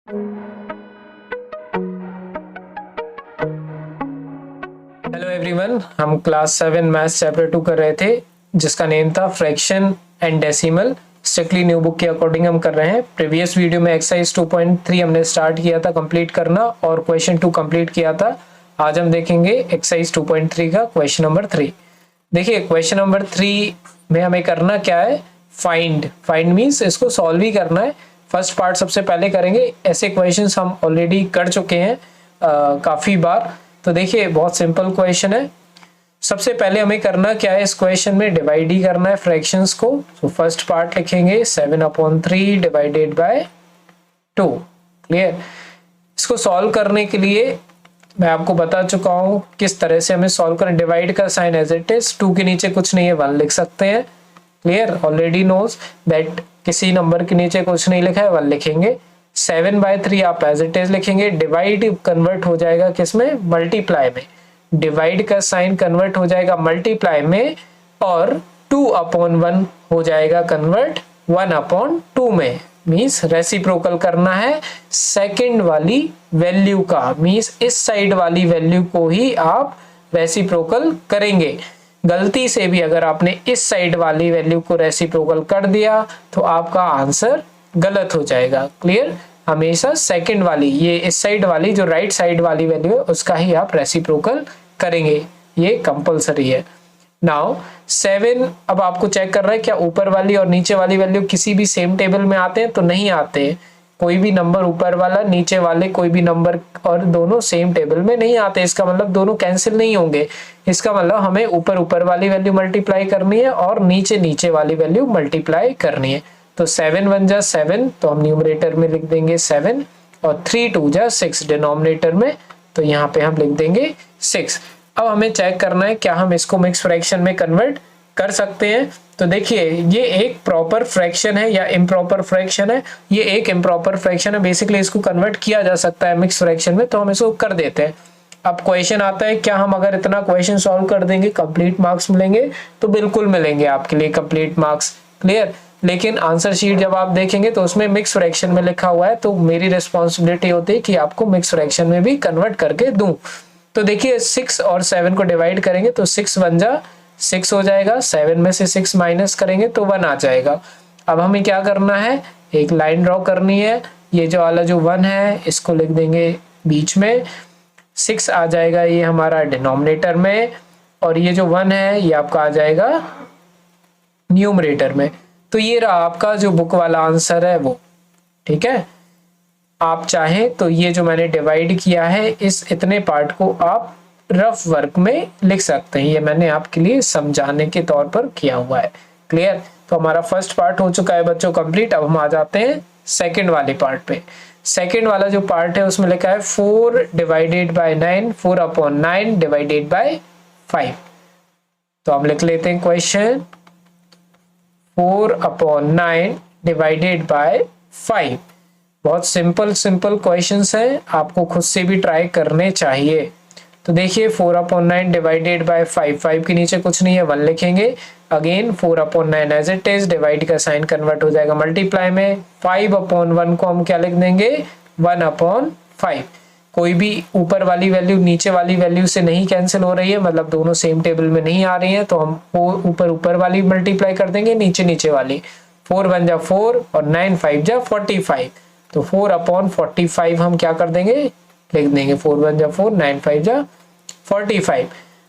Hello everyone, हम class 7 maths chapter 2 कर रहे थे जिसका नेम था fraction and decimal. Strictly new book के अकॉर्डिंग हम कर रहे हैं। प्रीवियस वीडियो में एक्सरसाइज 2.3 हमने स्टार्ट किया था कंप्लीट करना और क्वेश्चन 2 कंप्लीट किया था। आज हम देखेंगे एक्सरसाइज 2.3 का क्वेश्चन नंबर 3। देखिए क्वेश्चन नंबर 3 में हमें करना क्या है, फाइंड मीन्स इसको सॉल्व ही करना है। फर्स्ट पार्ट सबसे पहले करेंगे। ऐसे क्वेश्चंस हम ऑलरेडी कर चुके हैं काफी बार। तो देखिए बहुत सिंपल क्वेश्चन है। सबसे पहले हमें करना क्या है, इस क्वेश्चन में डिवाइड ही करना है फ्रैक्शंस को। तो फर्स्ट पार्ट लिखेंगे 7/3 डिवाइडेड बाय 2। क्लियर। इसको सॉल्व करने के लिए मैं आपको बता चुका हूं किस तरह से हमें सॉल्व करना। डिवाइड का साइन एज इट इज, 2 के नीचे कुछ नहीं है 1 लिख सकते हैं। क्लियर, ऑलरेडी नोज दैट किसी नंबर के नीचे कुछ नहीं लिखा है 1 लिखेंगे। 7/3 आप एज इट इज लिखेंगे। डिवाइड कन्वर्ट हो जाएगा किसमें, मल्टीप्लाई में। डिवाइड का साइन कन्वर्ट हो जाएगा मल्टीप्लाई में और 2/1 हो जाएगा कन्वर्ट 1/2 में। मीन्स रेसिप्रोकल करना है सेकंड वाली वैल्यू का। मीन्स इस साइड वाली वैल्यू को ही आप रेसिप्रोकल करेंगे। गलती से भी अगर आपने इस साइड वाली वैल्यू को रेसिप्रोकल कर दिया तो आपका आंसर गलत हो जाएगा। क्लियर, हमेशा सेकंड वाली, ये इस साइड वाली जो राइट साइड वाली वैल्यू है उसका ही आप रेसिप्रोकल करेंगे, ये कंपलसरी है। नाउ 7 अब आपको चेक कर रहा है क्या ऊपर वाली और नीचे वाली वैल्यू किसी भी सेम टेबल में आते हैं, तो नहीं आते। कोई भी नंबर ऊपर वाला नीचे वाले कोई भी नंबर और दोनों सेम टेबल में नहीं आते। इसका मतलब दोनों कैंसिल नहीं होंगे। इसका मतलब हमें ऊपर वाली वैल्यू मल्टीप्लाई करनी है और नीचे वाली वैल्यू मल्टीप्लाई करनी है। तो 7 1 जा 7, तो हम न्यूमरेटर में लिख देंगे 7 और 3 2 जा 6 डिनोमिनेटर में, तो यहाँ पे हम लिख देंगे 6। अब हमें चेक करना है क्या हम इसको मिक्स फ्रैक्शन में कन्वर्ट कर सकते हैं। तो देखिए ये एक प्रॉपर फ्रैक्शन है या इम्प्रॉपर फ्रैक्शन है। ये एक इम्प्रॉपर फ्रैक्शन है, बेसिकली इसको कन्वर्ट किया जा सकता है मिक्स फ्रैक्शन में, तो हम इसको कर देते हैं। अब क्वेश्चन आता है क्या हम अगर इतना क्वेश्चन सॉल्व कर देंगे कंप्लीट मार्क्स मिलेंगे, तो बिल्कुल मिलेंगे आपके लिए कंप्लीट मार्क्स। क्लियर, लेकिन आंसर शीट जब आप देखेंगे तो उसमें मिक्स फ्रैक्शन में लिखा हुआ है, तो मेरी रिस्पॉन्सिबिलिटी होती है कि आपको मिक्स फ्रैक्शन में भी कन्वर्ट करके दूं। तो देखिए 6 और 7 को डिवाइड करेंगे तो 6 1 जा 6 हो जाएगा। 7 में से 6 माइनस करेंगे तो 1 आ जाएगा। अब हमें क्या करना है, एक लाइन ड्रॉ करनी है। ये जो वाला जो 1 है इसको लिख देंगे बीच में। 6 आ जाएगा ये हमारा डिनोमिनेटर में और ये जो 1 है ये आपका आ जाएगा न्यूमरेटर में। तो ये रहा आपका जो बुक वाला आंसर है वो। ठीक है, आप चाहें तो ये जो मैंने डिवाइड किया है इस इतने पार्ट को आप रफ वर्क में लिख सकते हैं। ये मैंने आपके लिए समझाने के तौर पर किया हुआ है। क्लियर, तो हमारा फर्स्ट पार्ट हो चुका है बच्चों कंप्लीट। अब हम आ जाते हैं सेकंड वाले पार्ट पे। सेकंड वाला जो पार्ट है उसमें लिखा है 4 डिवाइडेड बाय 9, 4/9 डिवाइडेड बाय 5। तो हम लिख लेते हैं क्वेश्चन 4/9 डिवाइडेड बाय 5। बहुत सिंपल क्वेश्चंस हैं, आपको खुद से भी ट्राई करने चाहिए। तो देखिए 4/9 डिवाइडेड बाय 5, 5 के नीचे कुछ नहीं है 1 लिखेंगे। Again 4/9 as it is, divide का साइन कन्वर्ट हो जाएगा मल्टीप्लाई में। 5/1 को हम क्या लिख देंगे 1/5। कोई भी ऊपर वाली वैल्यू नीचे वाली वैल्यू से नहीं कैंसिल हो रही है, मतलब दोनों सेम टेबल में नहीं आ रही है, तो हम ऊपर वाली मल्टीप्लाई कर देंगे नीचे वाली। 4 1 जा 4 और 9 5 जा 45, तो 4/45 हम क्या कर देंगे लिख देंगे 4 1 जा 4 9 5 जा 45।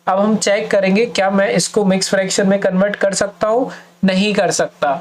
अब हम चेक करेंगे क्या मैं इसको मिक्स फ्रैक्शन में कन्वर्ट कर सकता हूं। नहीं कर सकता।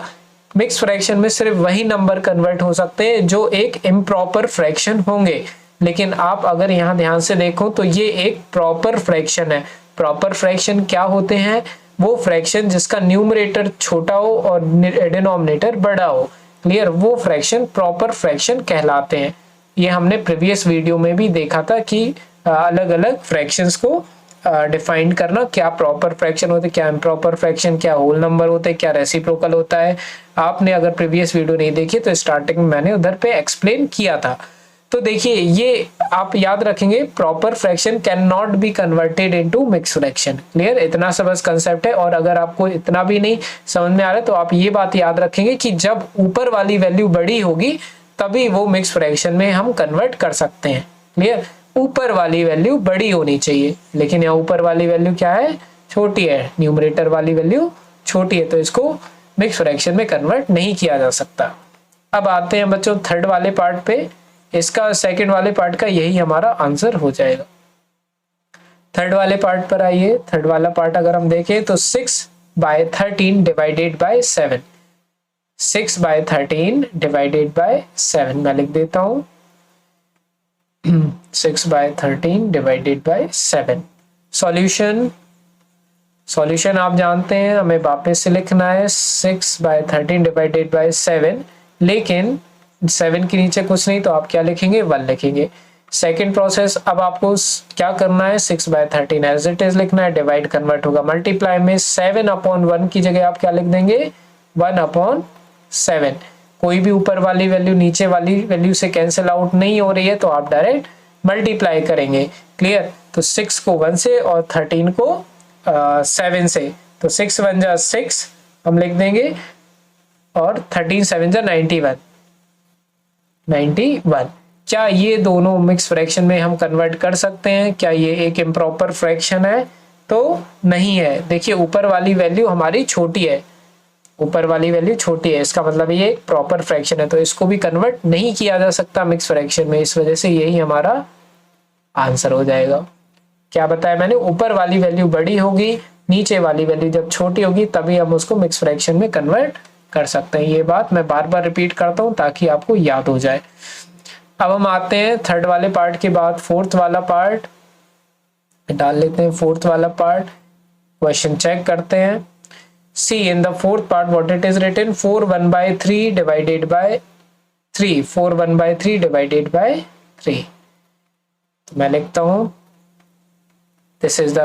मिक्स फ्रैक्शन में सिर्फ वही नंबर कन्वर्ट हो सकते हैं जो एक इम्प्रॉपर फ्रैक्शन होंगे। लेकिन आप अगर यहाँ ध्यान से देखो तो ये एक प्रॉपर फ्रैक्शन है। प्रॉपर फ्रैक्शन क्या होते हैं, वो फ्रैक्शन जिसका न्यूमरेटर छोटा हो और डिनोमिनेटर बड़ा हो। क्लियर, वो फ्रैक्शन प्रॉपर फ्रैक्शन कहलाते हैं। ये हमने प्रीवियस वीडियो में भी देखा था कि अलग अलग फ्रैक्शंस को डिफाइन करना, क्या प्रॉपर फ्रैक्शन होते, क्या इम्प्रॉपर फ्रैक्शन, क्या होल नंबर होते, क्या रेसिप्रोकल होता है। आपने अगर प्रीवियस वीडियो नहीं देखी तो स्टार्टिंग में मैंने उधर पे एक्सप्लेन किया था। तो देखिए ये आप याद रखेंगे, proper fraction can not be converted into mix fraction. Clear, इतना सा बस कंसेप्ट है। और अगर आपको इतना भी नहीं समझ में आ रहा है तो आप ये बात याद रखेंगे कि जब ऊपर वाली वैल्यू बड़ी होगी तभी वो मिक्स फ्रैक्शन में हम कन्वर्ट कर सकते हैं। क्लियर? ऊपर वाली वैल्यू बड़ी होनी चाहिए, लेकिन यहाँ ऊपर वाली वैल्यू क्या है, छोटी है, न्यूमरेटर वाली वैल्यू छोटी है, तो इसको मिक्स फ्रैक्शन में कन्वर्ट नहीं किया जा सकता। अब आते हैं बच्चों थर्ड वाले पार्ट पे। इसका सेकंड वाले पार्ट का यही हमारा आंसर हो जाएगा। थर्ड वाले पार्ट पर आइए। थर्ड वाला पार्ट अगर हम देखें तो 6/13 डिवाइडेड बाय 7, 6/13 डिवाइडेड बाय 7 मैं लिख देता हूं 6/13 डिवाइडेड बाय 7। सॉल्यूशन आप जानते हैं, हमें वापस से लिखना है 6/13 डिवाइडेड बाय 7, लेकिन 7 के नीचे कुछ नहीं तो आप क्या लिखेंगे, 1 लिखेंगे। सेकेंड प्रोसेस, अब आपको क्या करना है, 6/13 एज इट इज लिखना है, डिवाइड कन्वर्ट होगा मल्टीप्लाई में 7/1 की जगह आप क्या लिख देंगे, 1/7। कोई भी ऊपर वाली वैल्यू नीचे वाली वैल्यू से कैंसिल आउट नहीं हो रही है तो आप डायरेक्ट मल्टीप्लाई करेंगे। क्लियर? तो 6 को 1 से और 13 को 7 से, तो 6 1 जा 6 हम लिख देंगे और 13 7 जा 91। क्या ये दोनों मिक्स फ्रैक्शन में हम कन्वर्ट कर सकते हैं? क्या ये एक इम्प्रॉपर फ्रैक्शन है? तो नहीं है। देखिए ऊपर वाली वैल्यू हमारी छोटी है, ऊपर वाली वैल्यू छोटी है, इसका मतलब ये एक प्रॉपर फ्रैक्शन है, तो इसको भी कन्वर्ट नहीं किया जा सकता मिक्स फ्रैक्शन में। इस वजह से यही हमारा आंसर हो जाएगा। क्या बताया मैंने, ऊपर वाली वैल्यू बड़ी होगी, नीचे वाली वैल्यू जब छोटी होगी तभी हम उसको मिक्स फ्रैक्शन में कन्वर्ट कर सकते हैं। ये बात मैं बार बार रिपीट करता हूं ताकि आपको याद हो जाए। अब हम आते हैं थर्ड वाले पार्ट के बाद फोर्थ वाला पार्ट डाल लेते हैं। फोर्थ वाला पार्ट क्वेश्चन चेक करते हैं। See in the fourth part what it is written, 4/1/3 divided by 3, 4/1/3 divided by 3। तो मैं लिखता हूं this is the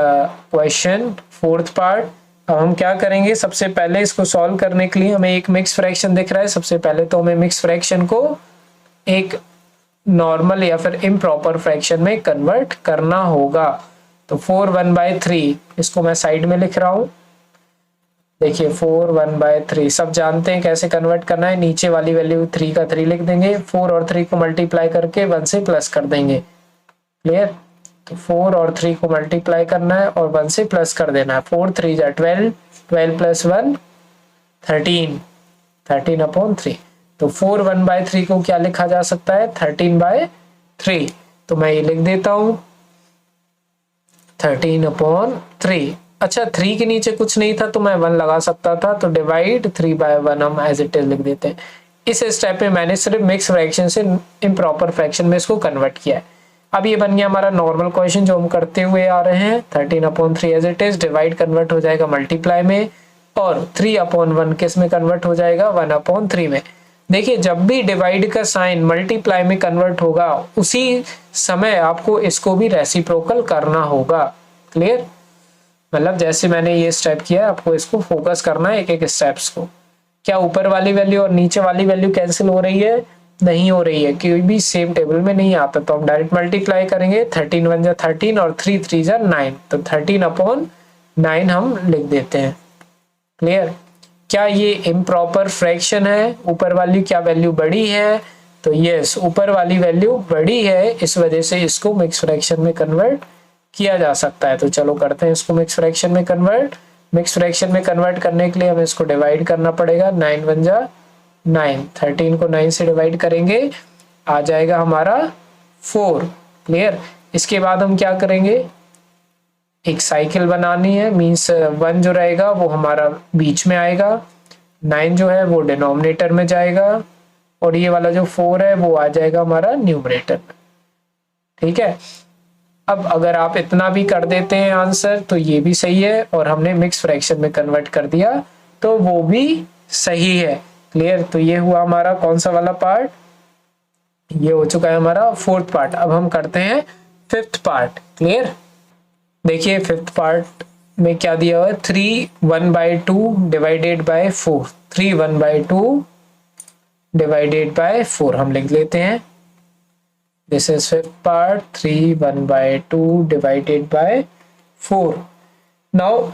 question fourth part. अब हम क्या करेंगे, सबसे पहले इसको सॉल्व करने के लिए हमें एक मिक्स फ्रैक्शन दिख रहा है। सबसे पहले तो हमें मिक्स फ्रैक्शन को एक नॉर्मल या फिर इम्प्रॉपर फ्रैक्शन में कन्वर्ट करना होगा। तो 4/1/3 इसको मैं साइड में लिख रहा हूं। देखिए 4/1/3 सब जानते हैं कैसे कन्वर्ट करना है। नीचे वाली वैल्यू 3 का 3 लिख देंगे, 4 और 3 को मल्टीप्लाई करके 1 से प्लस कर देंगे। क्लियर? तो 4 और 3 को मल्टीप्लाई करना है और 1 से प्लस कर देना है। 4 3 जा 12, 12 + 1 13, 13/3। तो 4/1/3 को क्या लिखा जा सकता है, 13/3। तो मैं ये लिख देता हूं 13/3। अच्छा 3 के नीचे कुछ नहीं था तो मैं 1 लगा सकता था, तो डिवाइड 3/1 हम एज इट इज लिख देते हैं। इस स्टेप में मैंने सिर्फ मिक्स फ्रैक्शन से इम्प्रॉपर फ्रैक्शन में इसको कन्वर्ट किया है। अब ये बन गया हमारा नॉर्मल क्वेश्चन जो हम करते हुए आ रहे हैं। 13/3 as it is, divide convert हो जाएगा मल्टीप्लाई में, और 3/1 किस में कन्वर्ट हो जाएगा, 1/3 में। देखिए जब भी डिवाइड का साइन मल्टीप्लाई में कन्वर्ट होगा उसी समय आपको इसको भी रेसिप्रोकल करना होगा। क्लियर? मतलब जैसे मैंने ये स्टेप किया आपको इसको फोकस करना है, एक एक स्टेप्स को। क्या ऊपर वाली वैल्यू और नीचे वाली वैल्यू कैंसिल हो रही है, नहीं हो रही है, कोई भी सेम टेबल में नहीं आता, तो हम डायरेक्ट मल्टीप्लाई करेंगे। 13 1 जा 13 और 3 3 जा 9, तो 13/9 हम लिख देते हैं। क्लियर? क्या ये इम्प्रॉपर फ्रैक्शन है, ऊपर वाली क्या वैल्यू बड़ी है, तो यस ऊपर वाली वैल्यू बड़ी है, इस वजह से इसको मिक्स फ्रैक्शन में कन्वर्ट किया जा सकता है। तो चलो करते हैं इसको मिक्स फ्रैक्शन में कन्वर्ट। मिक्स फ्रैक्शन में कन्वर्ट करने के लिए हमें इसको डिवाइड करना पड़ेगा। 9 1 जा 9, 13 को 9 से डिवाइड करेंगे, आ जाएगा हमारा 4। क्लियर? इसके बाद हम क्या करेंगे, एक साइकिल बनानी है, मीन्स 1 जो रहेगा वो हमारा बीच में आएगा, 9 जो है वो डिनोमिनेटर में जाएगा, और ये वाला जो 4 है वो आ जाएगा हमारा न्यूमरेटर में। ठीक है? अब अगर आप इतना भी कर देते हैं आंसर तो ये भी सही है, और हमने मिक्स फ्रैक्शन में कन्वर्ट कर दिया तो वो भी सही है। क्लियर? तो ये हुआ हमारा कौन सा वाला पार्ट, ये हो चुका है हमारा फोर्थ पार्ट। अब हम करते हैं फिफ्थ पार्ट। क्लियर? देखिए फिफ्थ पार्ट में क्या दिया हुआ है, 3/1/2 डिवाइडेड बाय 4, 3/1/2 डिवाइडेड बाय 4 हम लिख लेते हैं। This is fifth part, 3/1/2 divided by 4। Now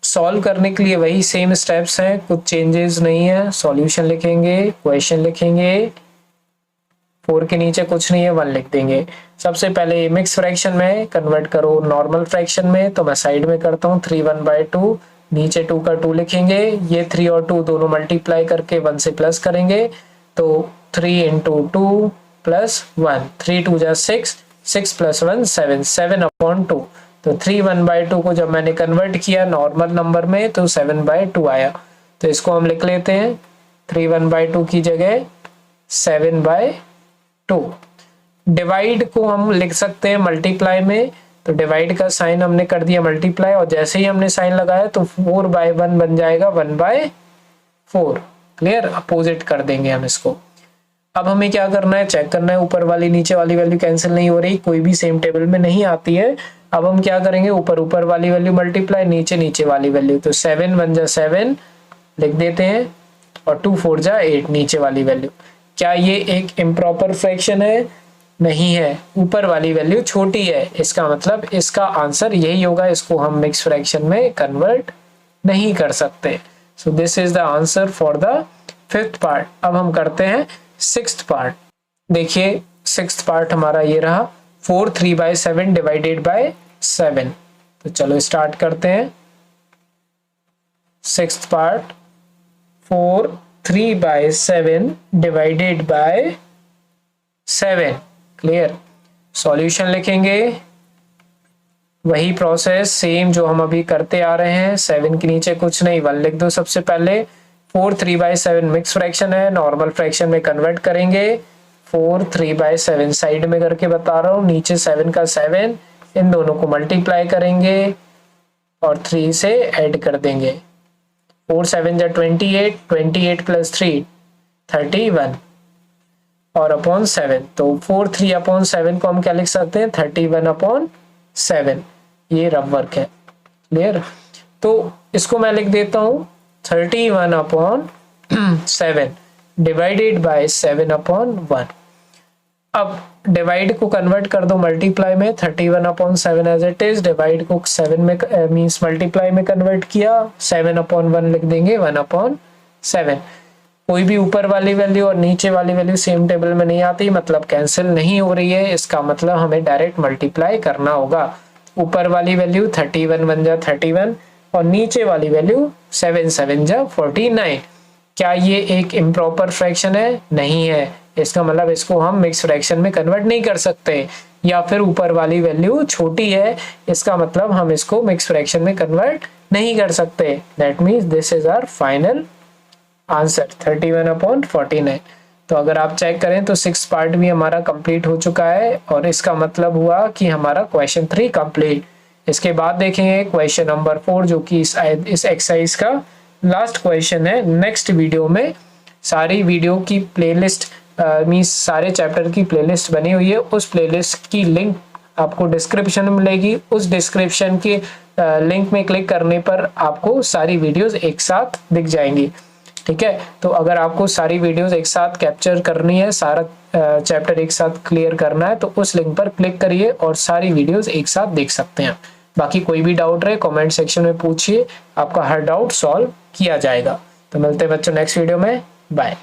solve करने के लिए वही सेम स्टेप्स हैं, कुछ चेंजेस नहीं है। सॉल्यूशन लिखेंगे, क्वेश्चन लिखेंगे, 4 के नीचे कुछ नहीं है, 1 लिख देंगे। सबसे पहले मिक्स फ्रैक्शन में कन्वर्ट करो नॉर्मल फ्रैक्शन में, तो मैं साइड में करता हूँ 3 1/2, नीचे 2 का 2 लिखेंगे। ये 3 और 2 दोनों मल्टीप्लाई करके 1 से प्लस करेंगे, तो 3 × 2 + 1, 3 2 = 6, 6 + 1 7, 7/2। तो 3 1/2 को जब मैंने कन्वर्ट किया नॉर्मल नंबर में तो 7/2 आया। तो इसको हम लिख लेते हैं 3 1/2 की जगह 7/2। डिवाइड को हम लिख सकते हैं मल्टीप्लाई में, तो डिवाइड का साइन हमने कर दिया मल्टीप्लाई, और जैसे ही हमने साइन लगाया तो 4/1 बन जाएगा 1/4। क्लियर, अपोजिट कर देंगे हम इसको। अब हमें क्या करना है, चेक करना है ऊपर वाली नीचे वाली वैल्यू कैंसिल नहीं हो रही, कोई भी सेम टेबल में नहीं आती है। अब हम क्या करेंगे, ऊपर वाली वैल्यू मल्टीप्लाई, नीचे वाली वैल्यू, तो 7 1 = 7 लिख देते हैं, और 2 4 = 8 नीचे वाली वैल्यू। क्या ये एक इम्प्रॉपर फ्रैक्शन है? नहीं है, ऊपर वाली वैल्यू छोटी है, इसका मतलब इसका आंसर यही होगा, इसको हम मिक्स फ्रैक्शन में कन्वर्ट नहीं कर सकते। So this is the answer for the 5th part. अब हम करते हैं 6th पार्ट। देखिए 6th पार्ट हमारा ये रहा, 4 3/7 डिवाइडेड बाय 7। तो चलो स्टार्ट करते हैं 6th part. 4 3/7 divided by 7। Clear, solution लिखेंगे, वही प्रोसेस सेम जो हम अभी करते आ रहे हैं। 7 के नीचे कुछ नहीं, 1 लिख दो सबसे पहले। 4 3/7 मिक्स फ्रैक्शन है, नॉर्मल फ्रैक्शन में कन्वर्ट करेंगे। 4 3/7 साइड में करके बता रहा हूँ, नीचे 7 का 7, इन दोनों को मल्टीप्लाई करेंगे और 3 से ऐड कर देंगे। 4 7 = 28, 28 + 3 31 और अपॉन 7। तो 4 3/7 को हम क्या लिख सकते हैं, 31/7। ये रफ वर्क है। क्लियर, तो इसको मैं लिख देता हूँ 31/7 डिवाइडेड बाय 7/1। अब डिवाइड को कन्वर्ट कर दो मल्टीप्लाई में, 31/7 एज इट इज, डिवाइड को 7 में मींस मल्टीप्लाई में कन्वर्ट किया, 7/1 लिख देंगे 1/7। कोई भी ऊपर वाली वैल्यू और नीचे वाली वैल्यू सेम टेबल में नहीं आती, मतलब कैंसिल नहीं हो रही है, इसका मतलब हमें डायरेक्ट मल्टीप्लाई करना होगा। ऊपर वाली वैल्यू 31 1 = 31 और नीचे वाली वैल्यू 7 7 = 49। क्या ये एक इम्प्रॉपर फ्रैक्शन है? नहीं है, इसका मतलब इसको हम मिक्स फ्रैक्शन में कन्वर्ट नहीं कर सकते, या फिर ऊपर वाली वैल्यू छोटी है, इसका मतलब हम इसको मिक्स फ्रैक्शन में कन्वर्ट नहीं कर सकते। That means this is our final answer 31/49। तो अगर आप चेक करें तो 6th पार्ट भी हमारा कंप्लीट हो चुका है, और इसका मतलब हुआ कि हमारा क्वेश्चन 3 कंप्लीट। इसके बाद देखेंगे क्वेश्चन नंबर 4, जो कि इस एक्सरसाइज का लास्ट क्वेश्चन है। नेक्स्ट वीडियो में सारी वीडियो की प्लेलिस्ट मींस सारे चैप्टर की प्लेलिस्ट बनी हुई है, उस प्लेलिस्ट की लिंक आपको डिस्क्रिप्शन में मिलेगी। उस डिस्क्रिप्शन के लिंक में क्लिक करने पर आपको सारी वीडियोस एक साथ दिख जाएंगी। ठीक है, तो अगर आपको सारी वीडियोस एक साथ कैप्चर करनी है, सारा चैप्टर एक साथ क्लियर करना है, तो उस लिंक पर क्लिक करिए और सारी वीडियोस एक साथ देख सकते हैं। बाकी कोई भी डाउट रहे कमेंट सेक्शन में पूछिए, आपका हर डाउट सॉल्व किया जाएगा। तो मिलते हैं बच्चों नेक्स्ट वीडियो में, बाय।